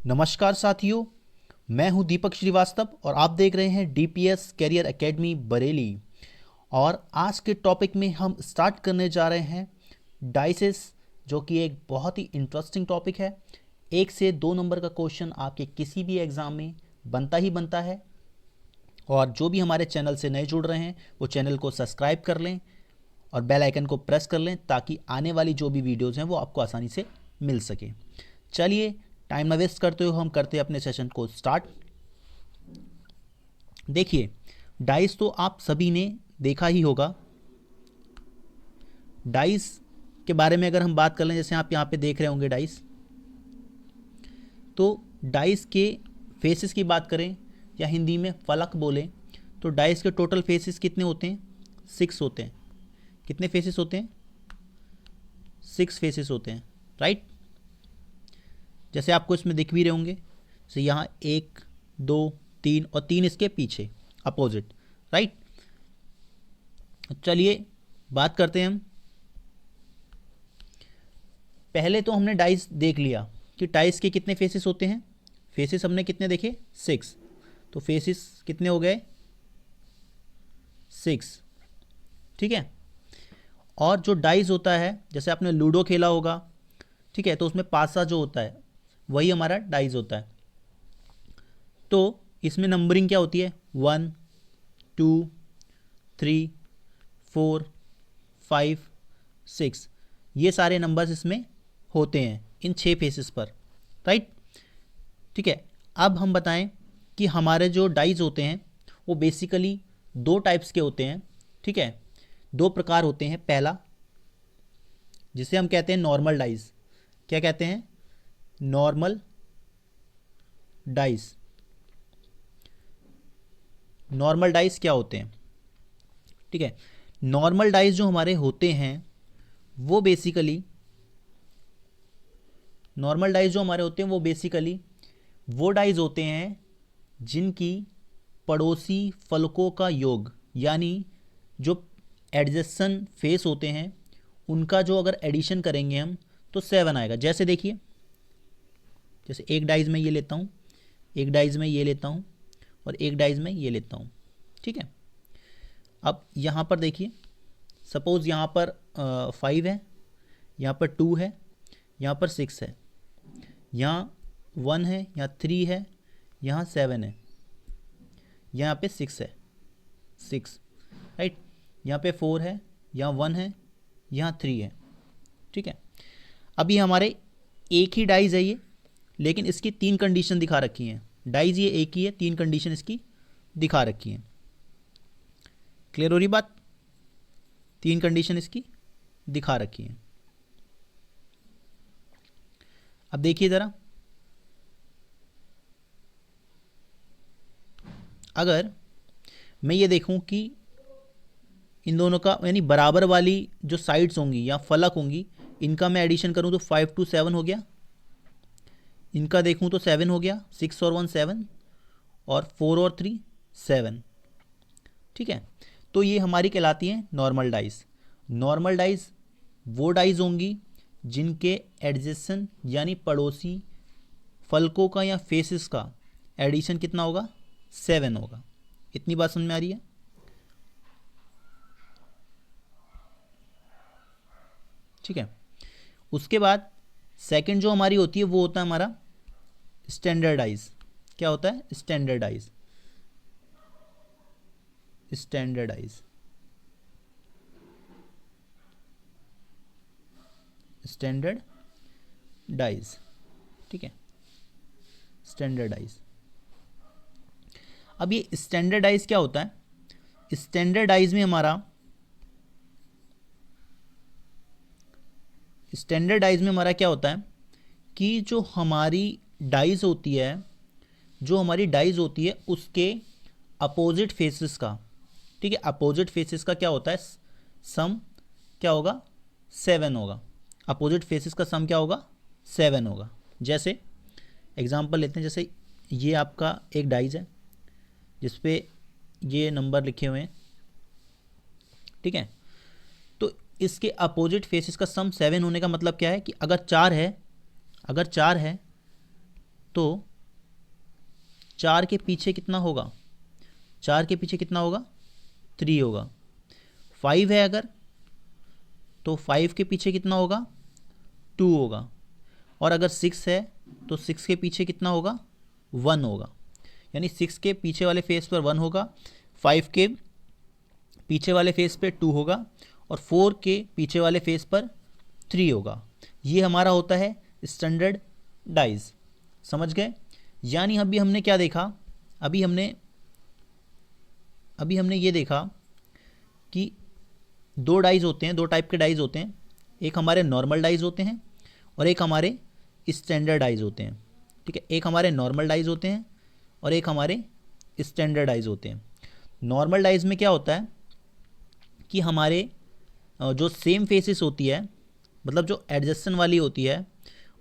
नमस्कार साथियों, मैं हूं दीपक श्रीवास्तव और आप देख रहे हैं डीपीएस कैरियर एकेडमी बरेली। और आज के टॉपिक में हम स्टार्ट करने जा रहे हैं डाइसेस, जो कि एक बहुत ही इंटरेस्टिंग टॉपिक है। 1 से 2 नंबर का क्वेश्चन आपके किसी भी एग्ज़ाम में बनता ही बनता है। और जो भी हमारे चैनल से नए जुड़ रहे हैं वो चैनल को सब्सक्राइब कर लें और बेल आइकन को प्रेस कर लें ताकि आने वाली जो भी वीडियोज़ हैं वो आपको आसानी से मिल सके। चलिए, टाइम ना वेस्ट करते हुए हम करते हैं अपने सेशन को स्टार्ट। देखिए, डाइस तो आप सभी ने देखा ही होगा। डाइस के बारे में अगर हम बात कर लें, जैसे आप यहाँ पे देख रहे होंगे डाइस, तो डाइस के फेसेस की बात करें या हिंदी में फलक बोलें तो डाइस के टोटल फेसेस कितने होते हैं? 6 होते हैं। कितने फेसेस होते हैं? 6 फेसेस होते हैं, राइट। जैसे आपको इसमें दिख भी रहे होंगे, जैसे यहाँ 1 2 3 और 3 इसके पीछे अपोजिट, राइट। चलिए बात करते हैं हम। पहले तो हमने डाइस देख लिया कि डाइस के कितने फेसेस होते हैं। फेसेस हमने कितने देखे? 6। तो फेसेस कितने हो गए? 6, ठीक है। और जो डाइस होता है, जैसे आपने लूडो खेला होगा, ठीक है, तो उसमें पासा जो होता है वही हमारा डाइस होता है। तो इसमें नंबरिंग क्या होती है? 1 2 3 4 5 6, ये सारे नंबर्स इसमें होते हैं इन 6 फेसेस पर, राइट। ठीक है, अब हम बताएं कि हमारे जो डाइस होते हैं वो बेसिकली 2 टाइप्स के होते हैं, ठीक है। 2 प्रकार होते हैं। पहला, जिसे हम कहते हैं नॉर्मल डाइस। क्या कहते हैं? Normal dice. नॉर्मल डाइस क्या होते हैं? ठीक है, नॉर्मल डाइस जो हमारे होते हैं वो बेसिकली वो डाइस होते हैं जिनकी पड़ोसी फलकों का योग, यानी जो एडजेसेंट फेस होते हैं उनका जो अगर एडिशन करेंगे हम तो 7 आएगा। जैसे देखिए, जैसे एक डाइस में ये लेता हूँ, एक डाइस में ये लेता हूँ और एक डाइस में ये लेता हूँ, ठीक है। अब यहाँ पर देखिए, सपोज़ यहाँ पर 5 है, यहाँ पर 2 है, यहाँ पर 6 है, यहाँ 1 है, यहाँ 3 है, यहाँ 7 है, यहाँ पे 6 है, 6, राइट। यहाँ पे 4 है, यहाँ 1 है, यहाँ 3 है, ठीक है। अभी हमारे एक ही डाइस है ये, लेकिन इसकी 3 कंडीशन दिखा रखी हैं। डाइस ये एक ही है, 3 कंडीशन इसकी दिखा रखी हैं। क्लियर हो रही बात? 3 कंडीशन इसकी दिखा रखी हैं। अब देखिए ज़रा, अगर मैं ये देखूं कि इन दोनों का यानी बराबर वाली जो साइड्स होंगी या फलक होंगी, इनका मैं एडिशन करूं तो 5 2 7 हो गया। इनका देखूं तो 7 हो गया, 6 और 1 7 और 4 और 3 7, ठीक है। तो ये हमारी कहलाती हैं नॉर्मल डाइस। नॉर्मल डाइस वो डाइस होंगी जिनके एडजेसेंट यानी पड़ोसी फलकों का या फेसेस का एडिशन कितना होगा? 7 होगा। इतनी बात समझ में आ रही है? ठीक है। उसके बाद सेकंड जो हमारी होती है वो होता है हमारा स्टैंडर्डाइज। क्या होता है? स्टैंडर्डाइज। स्टैंडर्डाइज स्टैंडर्डाइज, ठीक है। स्टैंडर्डाइज। अब ये स्टैंडर्डाइज क्या होता है? स्टैंडर्डाइज में हमारा क्या होता है कि जो हमारी डाइज होती है उसके अपोजिट फेसेस का, ठीक है, अपोजिट फेसेस का क्या होता है? सम क्या होगा? 7 होगा। अपोजिट फेसेस का सम क्या होगा? 7 होगा। जैसे एग्जांपल लेते हैं, जैसे ये आपका एक डाइज है जिस पे ये नंबर लिखे हुए हैं, ठीक है। तो इसके अपोजिट फेसेस का सम 7 होने का मतलब क्या है कि अगर 4 है तो 4 के पीछे कितना होगा, 4 के पीछे कितना होगा, 3 होगा। 5 है अगर, तो 5 के पीछे कितना होगा, 2 होगा। और अगर 6 है तो 6 के पीछे कितना होगा, 1 होगा। यानी 6 के पीछे वाले फेस पर 1 होगा, 5 के पीछे वाले फेस पे 2 होगा, और 4 के पीछे वाले फेस पर 3 होगा। ये हमारा होता है स्टैंडर्ड डाइज। समझ गए? यानी अभी हमने क्या देखा, अभी हमने ये देखा कि दो डाइज होते हैं, दो टाइप के डाइज होते हैं। एक हमारे नॉर्मल डाइज होते हैं और एक हमारे स्टैंडर्ड डाइज होते हैं। ठीक है, एक हमारे नॉर्मल डाइज होते हैं और एक हमारे स्टैंडर्ड डाइज होते हैं। नॉर्मल डाइज में क्या होता है कि हमारे जो सेम फेसेस होती है, मतलब जो एडजस्टन वाली होती है,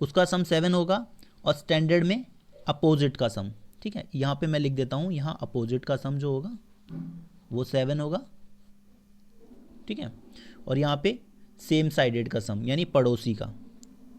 उसका सम 7 होगा, और स्टैंडर्ड में अपोजिट का सम। ठीक है, यहाँ पे मैं लिख देता हूँ, यहाँ अपोजिट का सम जो होगा वो 7 होगा। ठीक है, और यहाँ पे सेम साइडेड का सम यानी पड़ोसी का।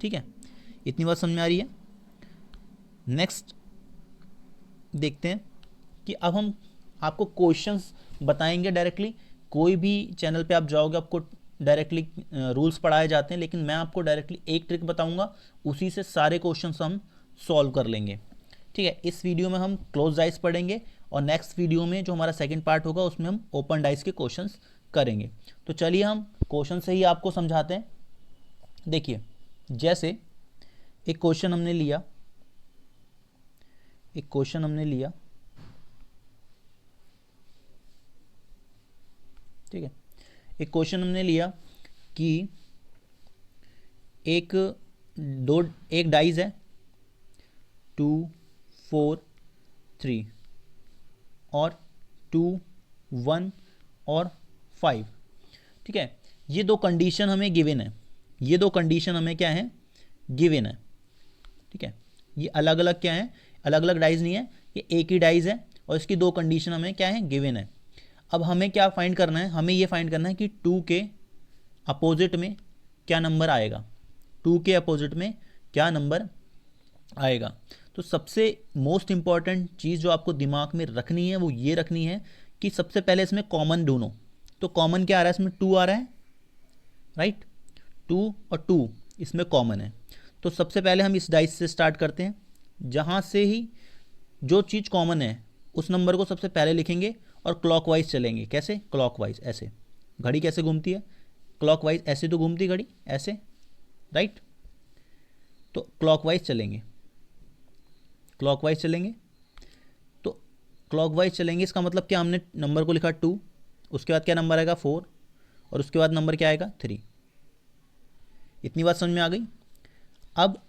ठीक है, इतनी बात समझ में आ रही है? नेक्स्ट देखते हैं कि अब हम आपको क्वेश्चंस बताएंगे डायरेक्टली। कोई भी चैनल पे आप जाओगे आपको डायरेक्टली रूल्स पढ़ाए जाते हैं, लेकिन मैं आपको डायरेक्टली एक ट्रिक बताऊंगा, उसी से सारे क्वेश्चंस हम सॉल्व कर लेंगे। ठीक है, इस वीडियो में हम क्लोज डाइस पढ़ेंगे और नेक्स्ट वीडियो में जो हमारा सेकंड पार्ट होगा उसमें हम ओपन डाइस के क्वेश्चंस करेंगे। तो चलिए हम क्वेश्चन से ही आपको समझाते हैं। देखिए, जैसे एक क्वेश्चन हमने लिया, ठीक है, एक क्वेश्चन हमने लिया कि एक डाइज है 2, 4, 3 और 2, 1 और 5। ठीक है, ये दो कंडीशन हमें गिवन है, ये दो कंडीशन हमें क्या है, गिवन है। ठीक है, ये अलग अलग क्या है, अलग अलग डाइज नहीं है, ये एक ही डाइज है और इसकी दो कंडीशन हमें क्या है, गिवन है। अब हमें क्या फाइंड करना है, हमें ये फाइंड करना है कि 2 के अपोजिट में क्या नंबर आएगा, 2 के अपोजिट में क्या नंबर आएगा। तो सबसे मोस्ट इंपॉर्टेंट चीज़ जो आपको दिमाग में रखनी है वो ये रखनी है कि सबसे पहले इसमें कॉमन ढूंढो। तो कॉमन क्या आ रहा है, इसमें 2 आ रहा है, राइट, 2 और 2 इसमें कॉमन है। तो सबसे पहले हम इस डाइस से स्टार्ट करते हैं, जहाँ से ही जो चीज़ कॉमन है उस नंबर को सबसे पहले लिखेंगे और क्लॉकवाइज चलेंगे। कैसे? क्लॉकवाइज, ऐसे। घड़ी कैसे घूमती है, क्लॉकवाइज ऐसे तो घूमती घड़ी, ऐसे, राइट। तो क्लॉकवाइज चलेंगे, क्लॉकवाइज चलेंगे। तो क्लॉकवाइज चलेंगे, इसका मतलब क्या, हमने नंबर को लिखा 2, उसके बाद क्या नंबर आएगा 4, और उसके बाद नंबर क्या आएगा 3। इतनी बात समझ में आ गई? अब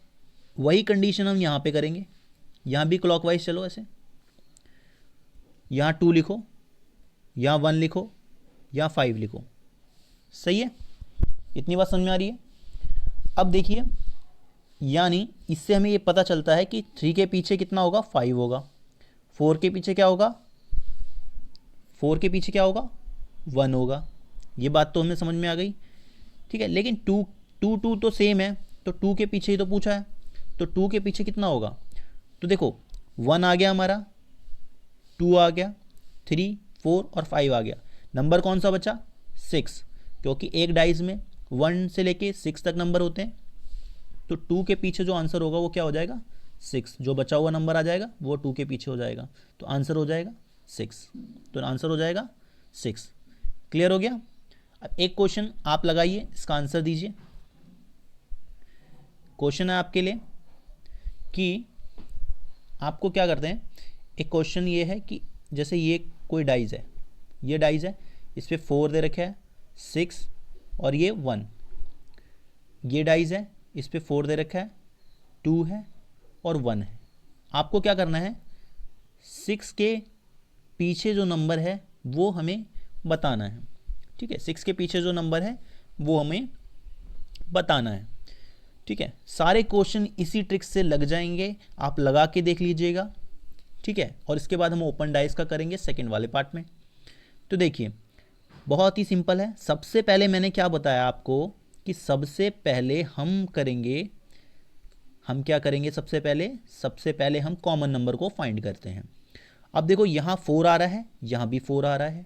वही कंडीशन हम यहाँ पे करेंगे, यहाँ भी क्लॉकवाइज चलो ऐसे, यहाँ 2 लिखो, यहाँ 1 लिखो, यहाँ 5 लिखो। सही है? इतनी बात समझ में आ रही है? अब देखिए, यानी इससे हमें ये पता चलता है कि 3 के पीछे कितना होगा, 5 होगा। 4 के पीछे क्या होगा, 4 के पीछे क्या होगा, 1 होगा। ये बात तो हमें समझ में आ गई। ठीक है, लेकिन 2 तो सेम है, तो 2 के पीछे ही तो पूछा है, तो 2 के पीछे कितना होगा। तो देखो 1 आ गया हमारा, 2 आ गया, 3, 4 और 5 आ गया। नंबर कौन सा बचा, 6, क्योंकि एक डाइस में 1 से लेके 6 तक नंबर होते हैं। तो 2 के पीछे जो आंसर होगा वो क्या हो जाएगा, 6। जो बचा हुआ नंबर आ जाएगा वो 2 के पीछे हो जाएगा, तो आंसर हो जाएगा 6। तो आंसर हो जाएगा 6। क्लियर हो गया? अब एक क्वेश्चन आप लगाइए, इसका आंसर दीजिए। क्वेश्चन है आपके लिए कि आपको क्या करते हैं, एक क्वेश्चन ये है कि जैसे ये कोई डाइज है, ये डाइज है, इस पर 4 दे रखा है, 6 और ये 1। ये डाइज है, इस पर 4 दे रखा है, 2 है और 1 है। आपको क्या करना है, 6 के पीछे जो नंबर है वो हमें बताना है। ठीक है, 6 के पीछे जो नंबर है वो हमें बताना है। ठीक है, सारे क्वेश्चन इसी ट्रिक से लग जाएंगे, आप लगा के देख लीजिएगा। ठीक है, और इसके बाद हम ओपन डाइस का करेंगे सेकंड वाले पार्ट में। तो देखिए, बहुत ही सिंपल है। सबसे पहले मैंने क्या बताया आपको कि सबसे पहले हम करेंगे, हम क्या करेंगे, सबसे पहले हम कॉमन नंबर को फाइंड करते हैं। अब देखो यहाँ 4 आ रहा है, यहाँ भी 4 आ रहा है,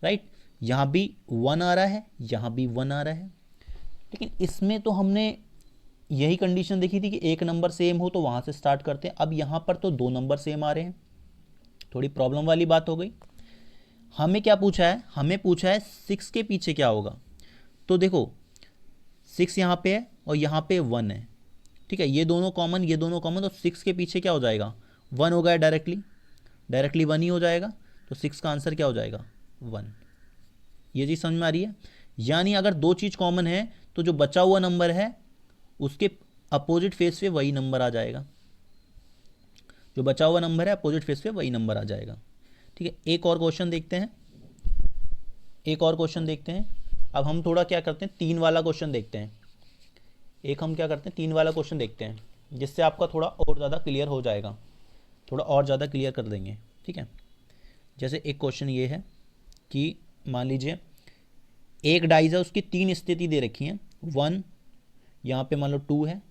राइट, यहाँ भी 1 आ रहा है, यहाँ भी 1 आ रहा है। लेकिन इसमें तो हमने यही कंडीशन देखी थी कि एक नंबर सेम हो तो वहाँ से स्टार्ट करते हैं। अब यहाँ पर तो 2 नंबर सेम आ रहे हैं, थोड़ी प्रॉब्लम वाली बात हो गई। हमें क्या पूछा है, हमें पूछा है 6 के पीछे क्या होगा। तो देखो 6 यहाँ पे है और यहाँ पे 1 है, ठीक है, ये दोनों कॉमन, ये दोनों कॉमन, तो 6 के पीछे क्या हो जाएगा, 1 हो गया, डायरेक्टली 1 ही हो जाएगा। तो 6 का आंसर क्या हो जाएगा, 1। ये चीज़ समझ में आ रही है। यानी अगर दो चीज़ कॉमन है तो जो बचा हुआ नंबर है उसके अपोजिट फेस पे वही नंबर आ जाएगा, जो बचा हुआ नंबर है अपोजिट फेस पे वही नंबर आ जाएगा। ठीक है, एक और क्वेश्चन देखते हैं, एक और क्वेश्चन देखते हैं। अब हम थोड़ा क्या करते हैं, 3 वाला क्वेश्चन देखते हैं। एक हम क्या करते हैं, 3 वाला क्वेश्चन देखते हैं, जिससे आपका थोड़ा और ज़्यादा क्लियर हो जाएगा, थोड़ा और ज़्यादा क्लियर कर देंगे। ठीक है, जैसे एक क्वेश्चन ये है कि मान लीजिए एक डाइस है, उसकी 3 स्थिति दे रखी हैं, 1, यहाँ पे मान लो 2 है,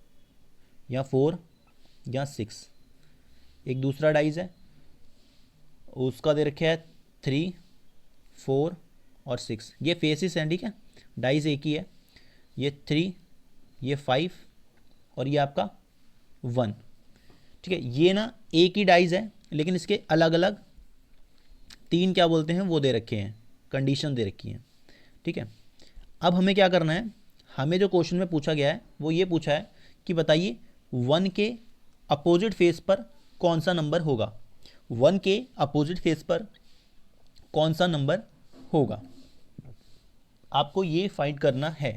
या 4, या 6। एक दूसरा डाइस है, उसका दे रखे है 3, 4 और 6। ये फेसिस हैं, ठीक है, डाइस एक ही है, ये 3, ये 5 और ये आपका 1। ठीक है, ये ना एक ही डाइस है लेकिन इसके अलग अलग 3 क्या बोलते हैं वो दे रखे हैं, कंडीशन दे रखी है। ठीक है, अब हमें क्या करना है, हमें जो क्वेश्चन में पूछा गया है वो ये पूछा है कि बताइए 1 के अपोजिट फेस पर कौन सा नंबर होगा, 1 के अपोजिट फेस पर कौन सा नंबर होगा, आपको ये फाइंड करना है।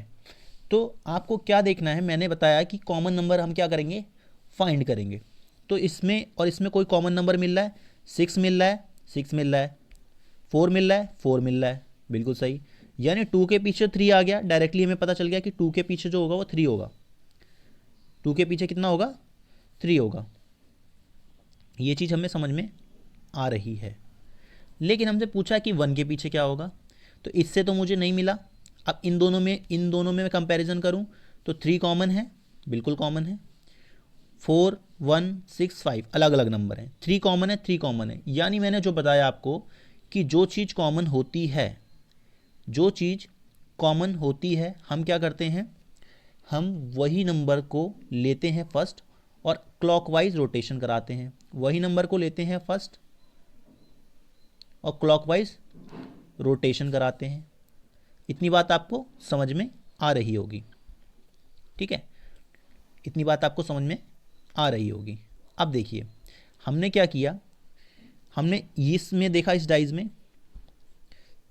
तो आपको क्या देखना है, मैंने बताया कि कॉमन नंबर हम क्या करेंगे, फाइंड करेंगे। तो इसमें और इसमें कोई कॉमन नंबर मिल रहा है, 6 मिल रहा है, 6 मिल रहा है, 4 मिल रहा है, 4 मिल रहा है, बिल्कुल सही। यानी 2 के पीछे 3 आ गया, डायरेक्टली हमें पता चल गया कि 2 के पीछे जो होगा वो 3 होगा। 2 के पीछे कितना होगा, 3 होगा। ये चीज़ हमें समझ में आ रही है। लेकिन हमसे पूछा कि 1 के पीछे क्या होगा, तो इससे तो मुझे नहीं मिला। अब इन दोनों में मैं कंपैरिजन करूं तो 3 कॉमन है, बिल्कुल कॉमन है, 4, 1, 6, 5 अलग अलग नंबर हैं, 3 कॉमन है, 3 कॉमन है। यानी मैंने जो बताया आपको कि जो चीज़ कॉमन होती है, जो चीज़ कॉमन होती है हम क्या करते हैं, हम वही नंबर को लेते हैं फर्स्ट और क्लॉकवाइज रोटेशन कराते हैं। वही नंबर को लेते हैं फर्स्ट और क्लॉकवाइज रोटेशन कराते हैं। इतनी बात आपको समझ में आ रही होगी, ठीक है, इतनी बात आपको समझ में आ रही होगी। अब देखिए हमने क्या किया, हमने इसमें देखा, इस डाइज में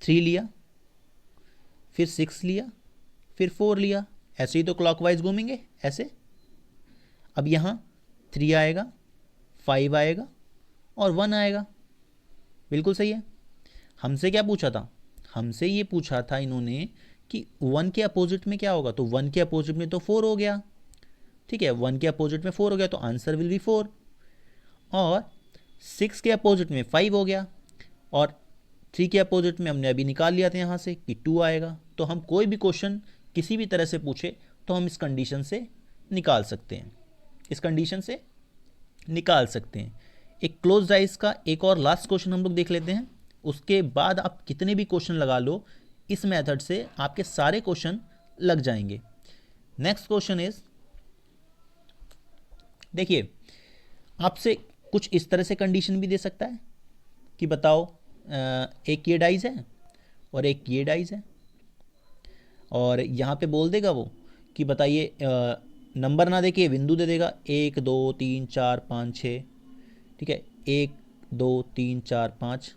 3 लिया, फिर 6 लिया, फिर 4 लिया, ऐसे ही तो क्लॉकवाइज घूमेंगे ऐसे। अब यहाँ 3 आएगा, 5 आएगा और 1 आएगा, बिल्कुल सही है। हमसे क्या पूछा था, हमसे ये पूछा था इन्होंने कि 1 के अपोजिट में क्या होगा, तो 1 के अपोजिट में तो 4 हो गया, ठीक है, 1 के अपोजिट में 4 हो गया तो आंसर विल बी 4। और 6 के अपोजिट में 5 हो गया और 3 के अपोजिट में हमने अभी निकाल लिया था यहाँ से कि 2 आएगा। तो हम कोई भी क्वेश्चन किसी भी तरह से पूछे तो हम इस कंडीशन से निकाल सकते हैं, इस कंडीशन से निकाल सकते हैं। एक क्लोज डाइस का एक और लास्ट क्वेश्चन हम लोग देख लेते हैं, उसके बाद आप कितने भी क्वेश्चन लगा लो, इस मेथड से आपके सारे क्वेश्चन लग जाएंगे। नेक्स्ट क्वेश्चन इज, देखिए आपसे कुछ इस तरह से कंडीशन भी दे सकता है कि बताओ एक ये डाइस है और एक ये डाइस है, और यहाँ पे बोल देगा वो कि बताइए, नंबर ना देके बिंदु दे देगा, 1 2 3 4 5 6, ठीक है, 1 2 3 4 5,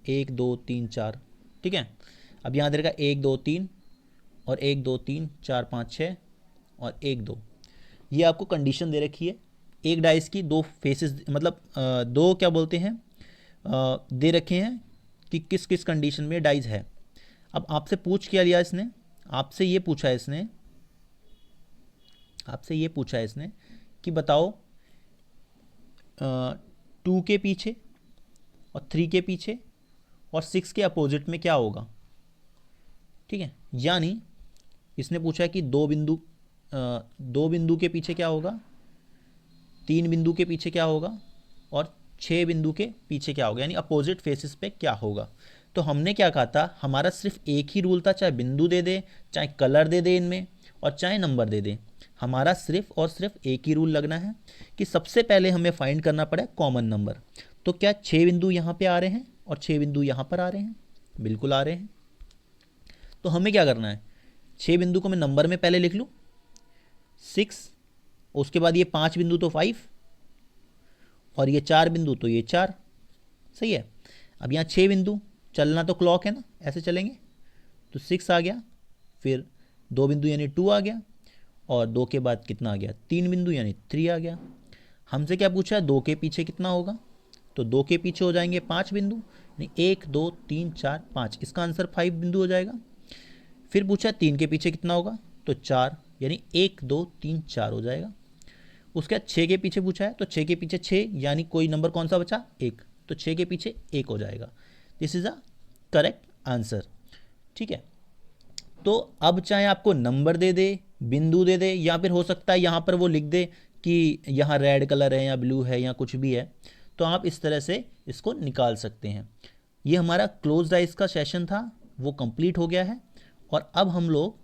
1 2 3 4, ठीक है। अब यहाँ दे देगा 1 2 3 और 1 2 3 4 5 6 और 1 2। ये आपको कंडीशन दे रखी है, एक डाइस की 2 फेसेस, मतलब 2 क्या बोलते हैं, दे रखे हैं कि किस किस कंडीशन में डाइस है। अब आपसे पूछ क्या लिया इसने, आपसे ये पूछा है इसने, आपसे ये पूछा है इसने कि बताओ 2 के पीछे और 3 के पीछे और 6 के अपोजिट में क्या होगा, ठीक है। यानी इसने पूछा है कि 2 बिंदु 2 बिंदु के पीछे क्या होगा, 3 बिंदु के पीछे क्या होगा और 6 बिंदु के पीछे क्या होगा, यानी अपोजिट फेसेस पे क्या होगा। तो हमने क्या कहा था, हमारा सिर्फ एक ही रूल था, चाहे बिंदु दे दे, चाहे कलर दे दे इनमें, और चाहे नंबर दे दे। हमारा सिर्फ और सिर्फ एक ही रूल लगना है कि सबसे पहले हमें फाइंड करना पड़े कॉमन नंबर। तो क्या 6 बिंदु यहाँ पे आ रहे हैं और 6 बिंदु यहाँ पर आ रहे हैं? बिल्कुल आ रहे हैं। तो हमें क्या करना है, 6 बिंदु को मैं नंबर में पहले लिख लूँ 6, उसके बाद ये 5 बिंदु तो 5, और ये 4 बिंदु तो ये 4। सही है। अब यहाँ 6 बिंदु, चलना तो क्लॉक है ना, ऐसे चलेंगे। तो 6 आ गया, फिर 2 बिंदु यानी 2 आ गया, और 2 के बाद कितना आ गया, 3 बिंदु यानी 3 आ गया। हमसे क्या पूछा है, 2 के पीछे कितना होगा, तो 2 के पीछे हो जाएंगे 5 बिंदु, यानी 1 2 3 4 5, इसका आंसर 5 बिंदु हो जाएगा। फिर पूछा 3 के पीछे कितना होगा, तो 4, यानी 1 2 3 4 हो जाएगा। उसके बाद 6 के पीछे पूछा है, तो 6 के पीछे 6, यानी कोई नंबर कौन सा बचा, 1, तो 6 के पीछे 1 हो जाएगा। This is a correct answer. ठीक है। तो अब चाहे आपको नंबर दे दे, बिंदु दे दे, या फिर हो सकता है यहाँ पर वो लिख दे कि यहाँ रेड कलर है या ब्लू है या कुछ भी है, तो आप इस तरह से इसको निकाल सकते हैं। ये हमारा क्लोज डाइस का सेशन था, वो कंप्लीट हो गया है। और अब हम लोग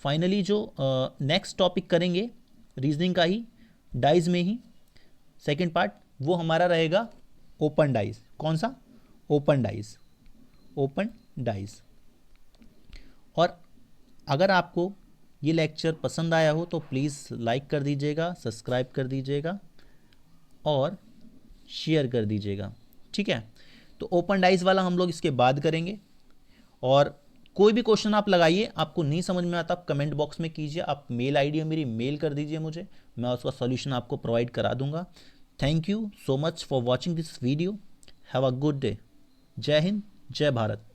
फाइनली जो नेक्स्ट टॉपिक करेंगे रीजनिंग का ही, डाइज में ही सेकंड पार्ट, वो हमारा रहेगा ओपन डाइज। कौन सा? Open dies. Open dies. और अगर आपको ये लेक्चर पसंद आया हो तो प्लीज़ लाइक कर दीजिएगा, सब्सक्राइब कर दीजिएगा और शेयर कर दीजिएगा। ठीक है। तो ओपन डाइज वाला हम लोग इसके बाद करेंगे। और कोई भी क्वेश्चन आप लगाइए, आपको नहीं समझ में आता, आप कमेंट बॉक्स में कीजिए, आप मेल आईडी मेरी मेल कर दीजिए मुझे, मैं उसका सॉल्यूशन आपको प्रोवाइड करा दूंगा। Thank you so much for watching this video. Have a good day. जय हिंद, जय भारत।